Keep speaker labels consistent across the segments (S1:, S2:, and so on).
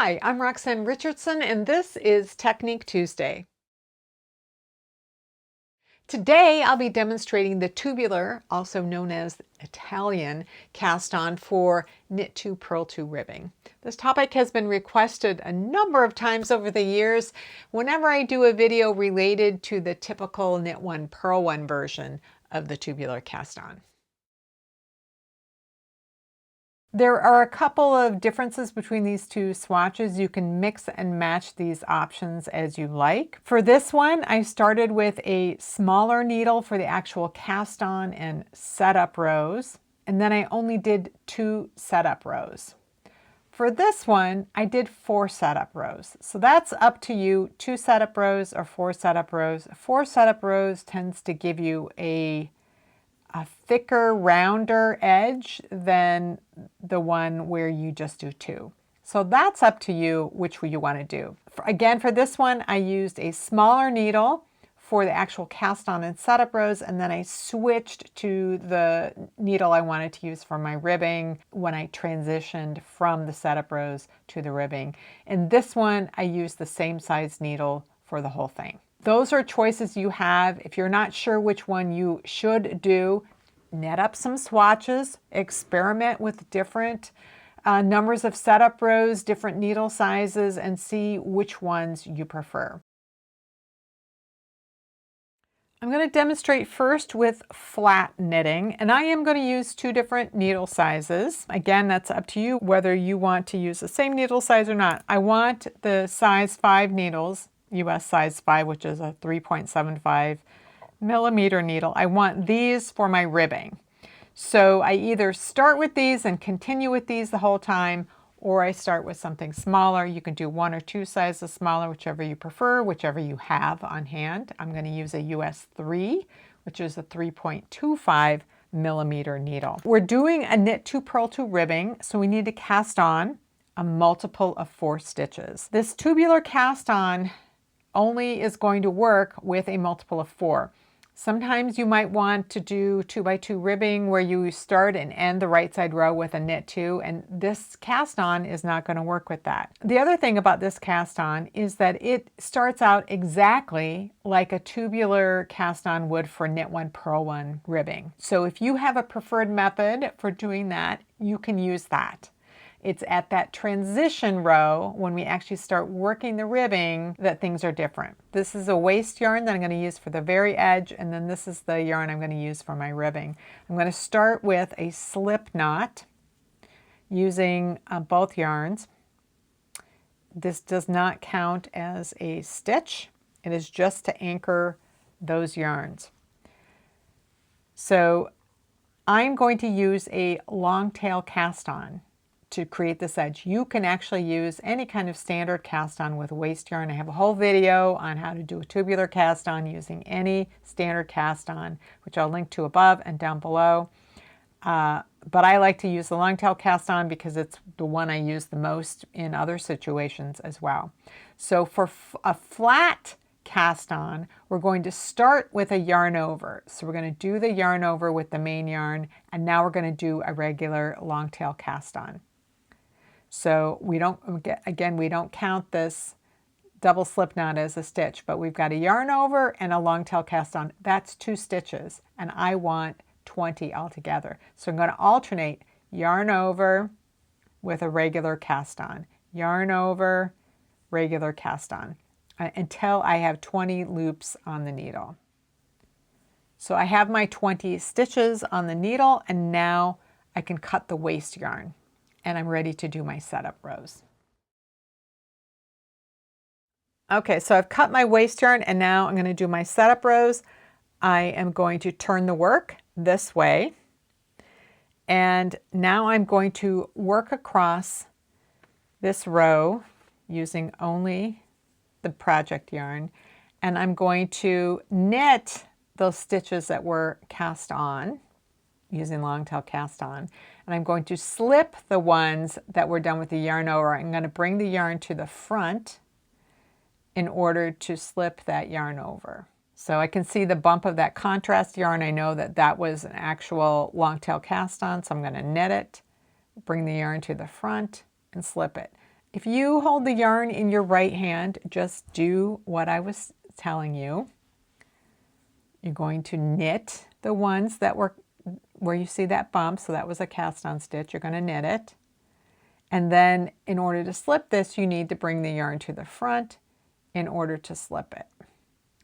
S1: Hi, I'm Roxanne Richardson, and this is Technique Tuesday. Today, I'll be demonstrating the tubular, also known as Italian, cast on for knit 2 purl 2 ribbing. This topic has been requested a number of times over the years whenever I do a video related to the typical knit 1 purl 1 version of the tubular cast on. There are a couple of differences between these two swatches. You can mix and match these options as you like. For this one, I started with a smaller needle for the actual cast on and setup rows, and then I only did 2 setup rows. For this one, I did 4 setup rows. So that's up to you, 2 setup rows or 4 setup rows. 4 setup rows tends to give you a thicker, rounder edge than the one where you just do 2. So that's up to you which way you want to do. Again, for this one, I used a smaller needle for the actual cast on and setup rows, and then I switched to the needle I wanted to use for my ribbing when I transitioned from the setup rows to the ribbing. In this one, I used the same size needle for the whole thing. Those are choices you have. If you're not sure which one you should do, net up some swatches, experiment with different numbers of setup rows, different needle sizes, and see which ones you prefer. I'm going to demonstrate first with flat knitting, and I am going to use 2 different needle sizes. Again, that's up to you whether you want to use the same needle size or not. I want the size 5 needles, US size 5, which is a 3.75 millimeter needle. I want these for my ribbing. So I either start with these and continue with these the whole time, or I start with something smaller. You can do 1 or 2 sizes smaller, whichever you prefer, whichever you have on hand. I'm going to use a US 3, which is a 3.25 millimeter needle. We're doing a knit 2 purl 2 ribbing, so we need to cast on a multiple of 4 stitches. This tubular cast on only is going to work with a multiple of 4. Sometimes you might want to do 2x2 ribbing where you start and end the right side row with a knit 2, and this cast on is not going to work with that. The other thing about this cast on is that it starts out exactly like a tubular cast on would for knit 1 purl 1 ribbing. So if you have a preferred method for doing that, you can use that. It's at that transition row when we actually start working the ribbing that things are different. This is a waste yarn that I'm going to use for the very edge, and then this is the yarn I'm going to use for my ribbing. I'm going to start with a slip knot using both yarns. This does not count as a stitch. It is just to anchor those yarns. So I'm going to use a long tail cast on to create this edge. You can actually use any kind of standard cast on with waste yarn. I have a whole video on how to do a tubular cast on using any standard cast on, which I'll link to above and down below. But I like to use the long tail cast on because it's the one I use the most in other situations as well. So for a flat cast on, we're going to start with a yarn over. So we're going to do the yarn over with the main yarn, and now we're going to do a regular long tail cast on. So we don't count this double slip knot as a stitch, but we've got a yarn over and a long tail cast on. That's 2 stitches, and I want 20 altogether. So I'm going to alternate yarn over with a regular cast on, yarn over, regular cast on, until I have 20 loops on the needle. So I have my 20 stitches on the needle, and now I can cut the waste yarn, and I'm ready to do my setup rows. Okay, so I've cut my waste yarn, and now I'm going to do my setup rows. I am going to turn the work this way, and now I'm going to work across this row using only the project yarn, and I'm going to knit those stitches that were cast on using long tail cast on, and I'm going to slip the ones that were done with the yarn over. I'm going to bring the yarn to the front in order to slip that yarn over. So I can see the bump of that contrast yarn. I know that that was an actual long tail cast on, so I'm going to knit it, bring the yarn to the front, and slip it. If you hold the yarn in your right hand, just do what I was telling you. You're going to knit the ones that were where you see that bump, so that was a cast on stitch. You're going to knit it. And then in order to slip this, you need to bring the yarn to the front in order to slip it,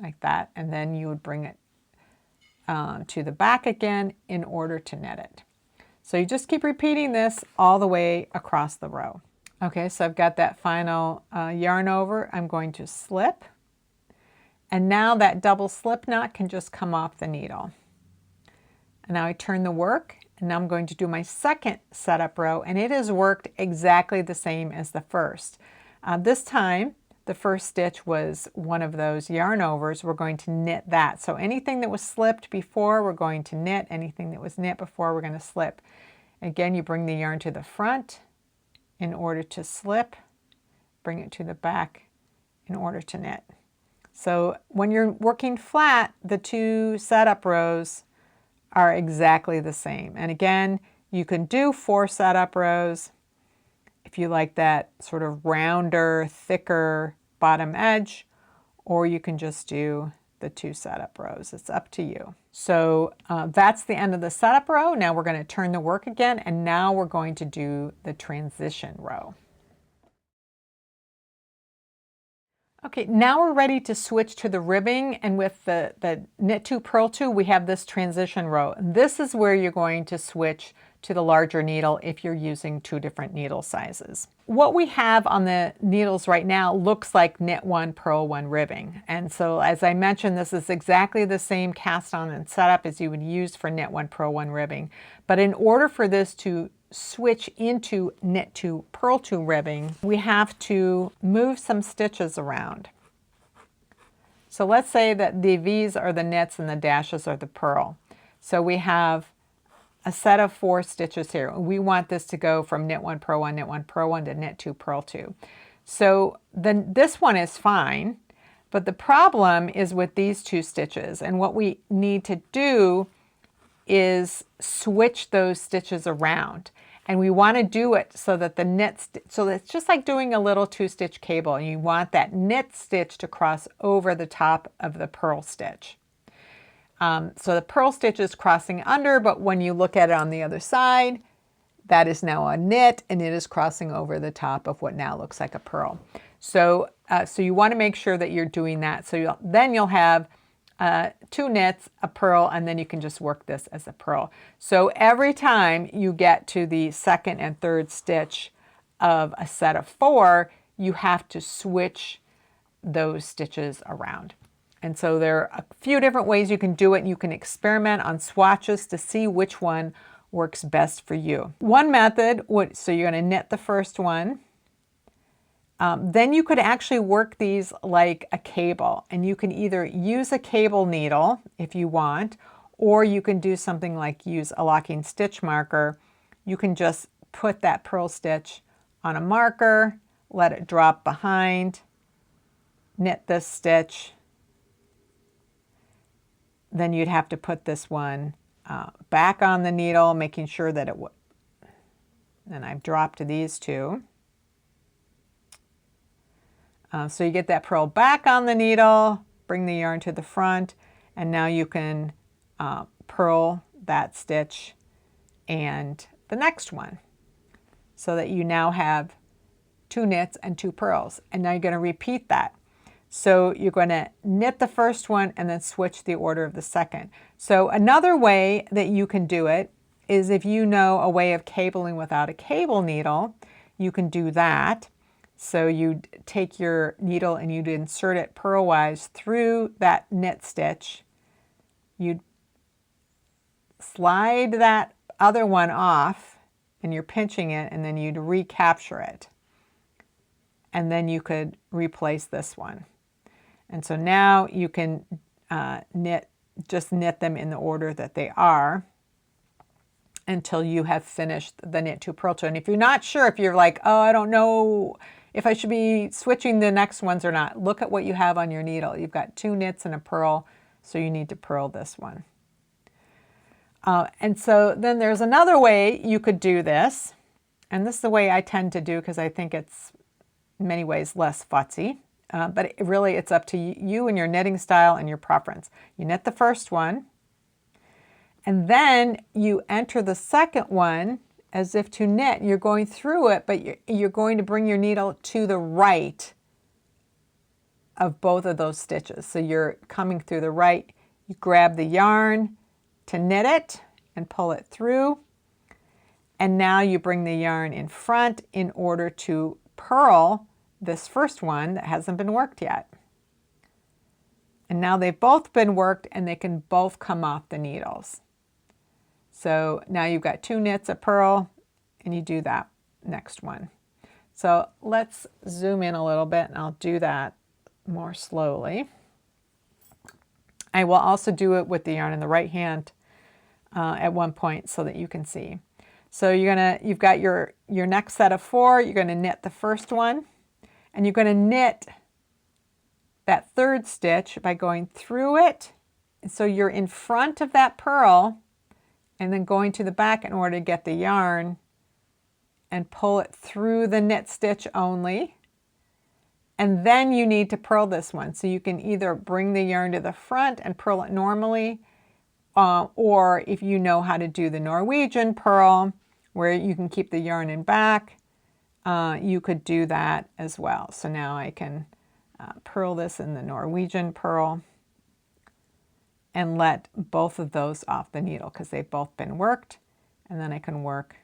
S1: like that. And then you would bring it to the back again in order to knit it. So you just keep repeating this all the way across the row. Okay, so I've got that final yarn over. I'm going to slip. And now that double slip knot can just come off the needle. And now I turn the work, and now I'm going to do my second setup row, and it has worked exactly the same as the first. This time, the first stitch was one of those yarn overs. We're going to knit that. So anything that was slipped before, we're going to knit. Anything that was knit before, we're going to slip. Again, you bring the yarn to the front in order to slip. Bring it to the back in order to knit. So when you're working flat, the two setup rows are exactly the same. And again, you can do 4 setup rows if you like that sort of rounder, thicker bottom edge, or you can just do the 2 setup rows. It's up to you. So that's the end of the setup row. Now we're going to turn the work again, and now we're going to do the transition row. Okay, now we're ready to switch to the ribbing, and with the knit 2, purl 2, we have this transition row. This is where you're going to switch to the larger needle if you're using 2 different needle sizes. What we have on the needles right now looks like knit 1, purl 1 ribbing. And so as I mentioned, this is exactly the same cast on and setup as you would use for knit 1, purl 1 ribbing. But in order for this to switch into knit 2, purl 2 ribbing, we have to move some stitches around. So let's say that the V's are the knits and the dashes are the purl. So we have a set of 4 stitches here. We want this to go from knit 1, purl 1, knit 1, purl 1 to knit 2, purl 2. So then this one is fine, but the problem is with these 2 stitches. And what we need to do is switch those stitches around. And we want to do it so that the knit, so it's just like doing a little 2-stitch cable. And you want that knit stitch to cross over the top of the purl stitch. So the purl stitch is crossing under, but when you look at it on the other side, that is now a knit, and it is crossing over the top of what now looks like a purl. So, so you want to make sure that you're doing that. So then you'll have 2 knits, a purl, and then you can just work this as a purl. So every time you get to the 2nd and 3rd stitch of a set of 4, you have to switch those stitches around. And so there are a few different ways you can do it. You can experiment on swatches to see which one works best for you. One method would, so you're going to knit the first one. Then you could actually work these like a cable, and you can either use a cable needle if you want, or you can do something like use a locking stitch marker. You can just put that purl stitch on a marker, let it drop behind, knit this stitch. Then you'd have to put this one back on the needle, making sure that it would. And I've dropped these 2. So you get that purl back on the needle, bring the yarn to the front, and now you can purl that stitch and the next one, so that you now have 2 knits and 2 purls. And now you're going to repeat that. So you're going to knit the first one and then switch the order of the second. So another way that you can do it is if you know a way of cabling without a cable needle, you can do that. So you'd take your needle and you'd insert it purlwise through that knit stitch. You'd slide that other one off, and you're pinching it, and then you'd recapture it. And then you could replace this one. And so now you can just knit them in the order that they are until you have finished the knit 2, purl 2. And if you're not sure, if you're like, oh, I don't know if I should be switching the next ones or not, look at what you have on your needle. You've got 2 knits and a purl, so you need to purl this one. And so then there's another way you could do this, and this is the way I tend to do because I think it's in many ways less futzy, but really it's up to you and your knitting style and your preference. You knit the first one, and then you enter the second one as if to knit. You're going through it, but you're going to bring your needle to the right of both of those stitches. So you're coming through the right, you grab the yarn to knit it and pull it through. And now you bring the yarn in front in order to purl this first one that hasn't been worked yet. And now they've both been worked and they can both come off the needles. So now you've got 2 knits, a purl, and you do that next one. So let's zoom in a little bit and I'll do that more slowly. I will also do it with the yarn in the right hand at one point so that you can see. So you've got your next set of 4, you're going to knit the first one, and you're going to knit that third stitch by going through it. So you're in front of that purl and then going to the back in order to get the yarn and pull it through the knit stitch only. And then you need to purl this one. So you can either bring the yarn to the front and purl it normally, or if you know how to do the Norwegian purl, where you can keep the yarn in back, you could do that as well. So now I can purl this in the Norwegian purl and let both of those off the needle because they've both been worked, and then I can work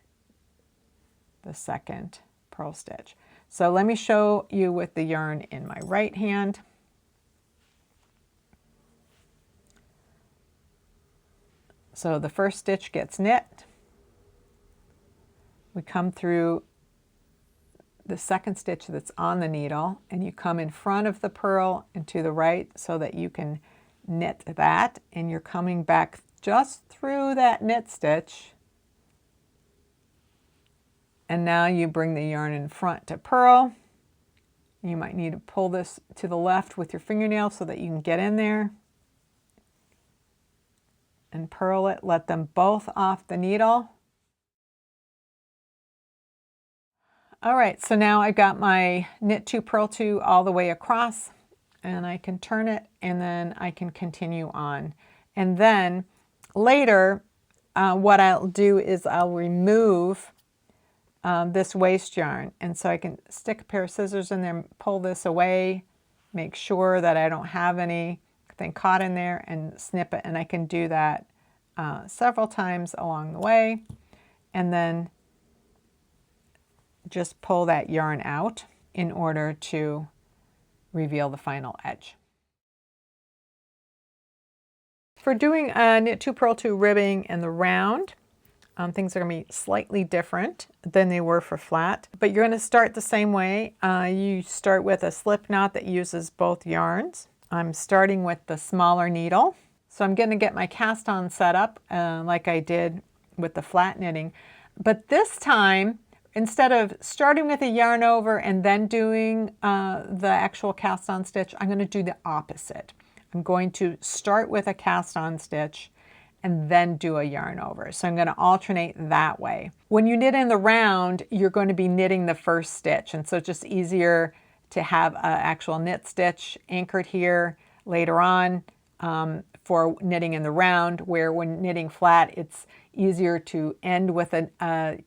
S1: the second purl stitch. So let me show you with the yarn in my right hand. So the first stitch gets knit. We come through the second stitch that's on the needle, and you come in front of the purl and to the right so that you can knit that, and you're coming back just through that knit stitch. And now you bring the yarn in front to purl. You might need to pull this to the left with your fingernail so that you can get in there and purl it. Let them both off the needle. All right, so now I got my knit 2, purl 2 all the way across, and I can turn it and then I can continue on. And then later, what I'll do is I'll remove this waste yarn, and so I can stick a pair of scissors in there, pull this away, make sure that I don't have anything caught in there, and snip it. And I can do that several times along the way, and then just pull that yarn out in order to reveal the final edge. For doing knit 2, purl 2 ribbing in the round, things are going to be slightly different than they were for flat, but you're going to start the same way. You start with a slip knot that uses both yarns. I'm starting with the smaller needle. So I'm going to get my cast on set up like I did with the flat knitting. But this time, instead of starting with a yarn over and then doing the actual cast on stitch, I'm going to do the opposite. I'm going to start with a cast on stitch and then do a yarn over. So I'm going to alternate that way. When you knit in the round, you're going to be knitting the first stitch, and so it's just easier to have an actual knit stitch anchored here later on for knitting in the round, where when knitting flat, it's easier to end with a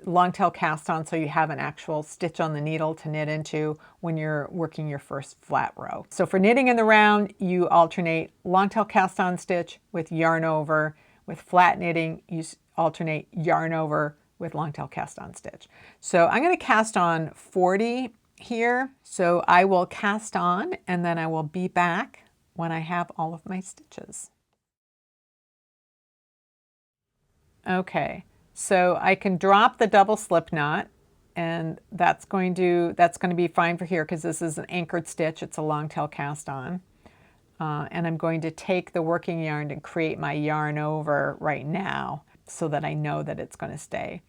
S1: long tail cast on so you have an actual stitch on the needle to knit into when you're working your first flat row. So for knitting in the round, you alternate long tail cast on stitch with yarn over. With flat knitting, you alternate yarn over with long tail cast on stitch. So I'm going to cast on 40 here. So I will cast on and then I will be back when I have all of my stitches. Okay. So I can drop the double slip knot, and that's going to be fine for here because this is an anchored stitch. It's a long tail cast on. And I'm going to take the working yarn and create my yarn over right now so that I know that it's going to stay.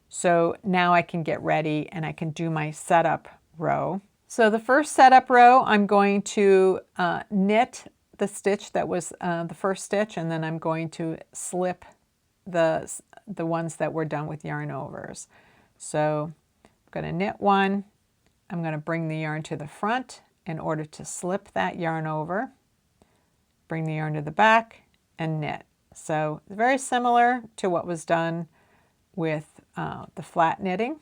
S1: So now I can get ready and I can do my setup row. So the first setup row, I'm going to knit the stitch that was the first stitch, and then I'm going to slip the ones that were done with yarn overs. So I'm going to knit one, I'm going to bring the yarn to the front in order to slip that yarn over, bring the yarn to the back, and knit. So it's very similar to what was done with the flat knitting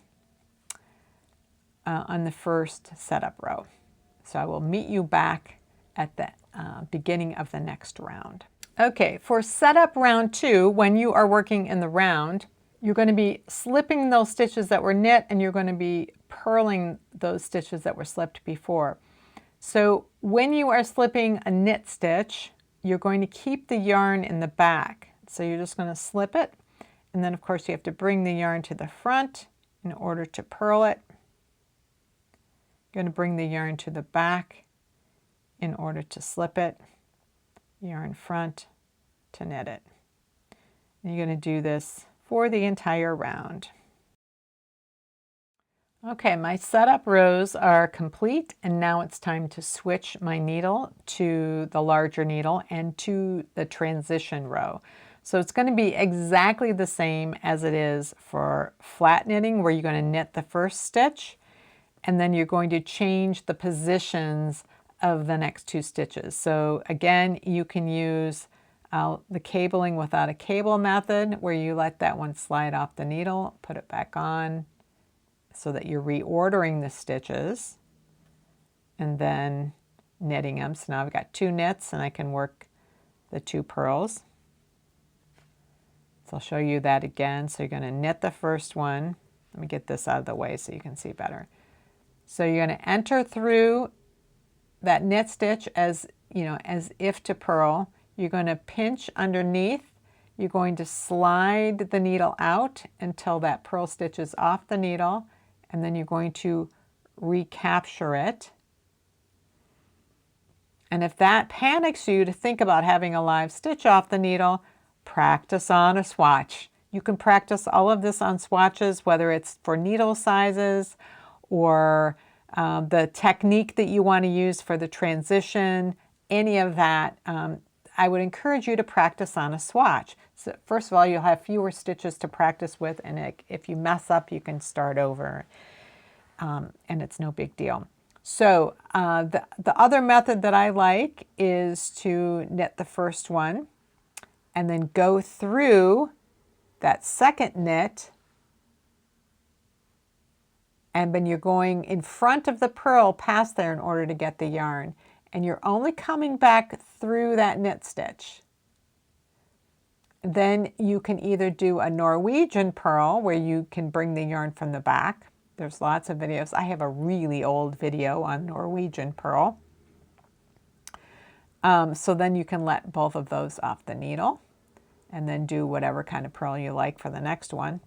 S1: on the first setup row. So I will meet you back at the beginning of the next round. Okay, for setup round 2, when you are working in the round, you're going to be slipping those stitches that were knit, and you're going to be purling those stitches that were slipped before. So when you are slipping a knit stitch, you're going to keep the yarn in the back. So you're just going to slip it, and then of course you have to bring the yarn to the front in order to purl it. You're going to bring the yarn to the back in order to slip it, yarn front to knit it. And you're going to do this for the entire round. Okay, my setup rows are complete, and now it's time to switch my needle to the larger needle and to the transition row. So it's going to be exactly the same as it is for flat knitting, where you're going to knit the first stitch, and then you're going to change the positions of the next 2 stitches. So again, you can use the cabling without a cable method, where you let that one slide off the needle, put it back on, so that you're reordering the stitches and then knitting them. So now I've got 2 knits, and I can work the 2 purls. So I'll show you that again. So you're going to knit the first one. Let me get this out of the way so you can see better. So you're going to enter through that knit stitch as if to purl. You're going to pinch underneath. You're going to slide the needle out until that purl stitch is off the needle, and then you're going to recapture it. And if that panics you to think about having a live stitch off the needle, practice on a swatch. You can practice all of this on swatches, whether it's for needle sizes or the technique that you want to use for the transition, any of that. I would encourage you to practice on a swatch. So first of all, you'll have fewer stitches to practice with, and if you mess up, you can start over, and it's no big deal. So the other method that I like is to knit the first one and then go through that second knit, and then you're going in front of the purl past there in order to get the yarn, and you're only coming back through that knit stitch. Then you can either do a Norwegian purl, where you can bring the yarn from the back. There's lots of videos. I have a really old video on Norwegian purl. So then you can let both of those off the needle and then do whatever kind of purl you like for the next one.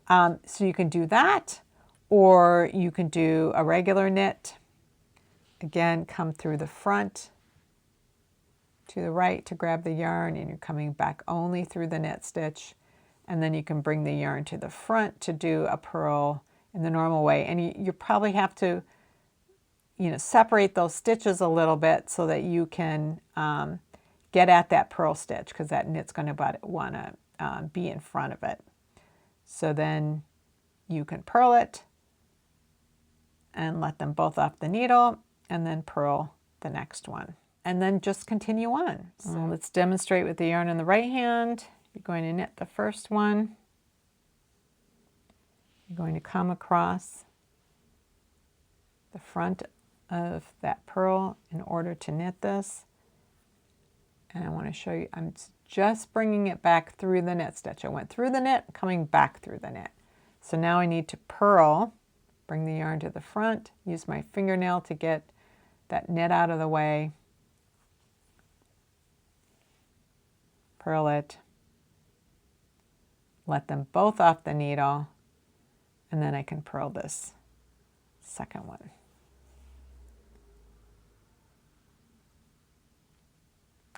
S1: So you can do that, or you can do a regular knit. Again, come through the front to the right to grab the yarn, and you're coming back only through the knit stitch, and then you can bring the yarn to the front to do a purl in the normal way. And you probably have to separate those stitches a little bit so that you can get at that purl stitch, because that knit's going to want to be in front of it. So then you can purl it and let them both off the needle, and then purl the next one, and then just continue on. So let's demonstrate with the yarn in the right hand. You're going to knit the first one. You're going to come across the front of that purl in order to knit this. And I want to show you, I'm just bringing it back through the knit stitch. I went through the knit, coming back through the knit. So now I need to purl, bring the yarn to the front, use my fingernail to get that knit out of the way, purl it, let them both off the needle, and then I can purl this second one.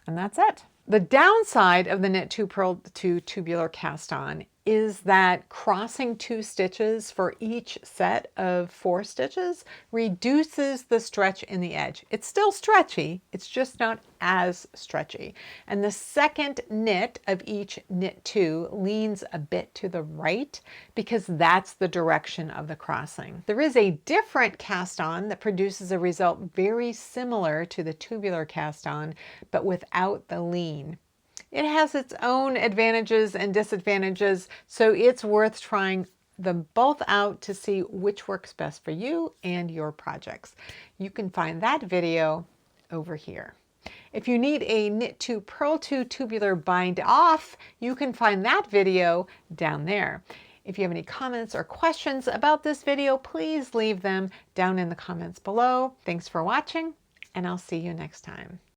S1: And that's it. The downside of the Knit 2 Purl 2 Tubular Cast On is that crossing 2 stitches for each set of 4 stitches reduces the stretch in the edge. It's still stretchy, it's just not as stretchy. And the second knit of each knit 2 leans a bit to the right because that's the direction of the crossing. There is a different cast on that produces a result very similar to the tubular cast on, but without the lean. It has its own advantages and disadvantages, so it's worth trying them both out to see which works best for you and your projects. You can find that video over here. If you need a Knit 2 Purl 2 tubular bind off, you can find that video down there. If you have any comments or questions about this video, please leave them down in the comments below. Thanks for watching, and I'll see you next time.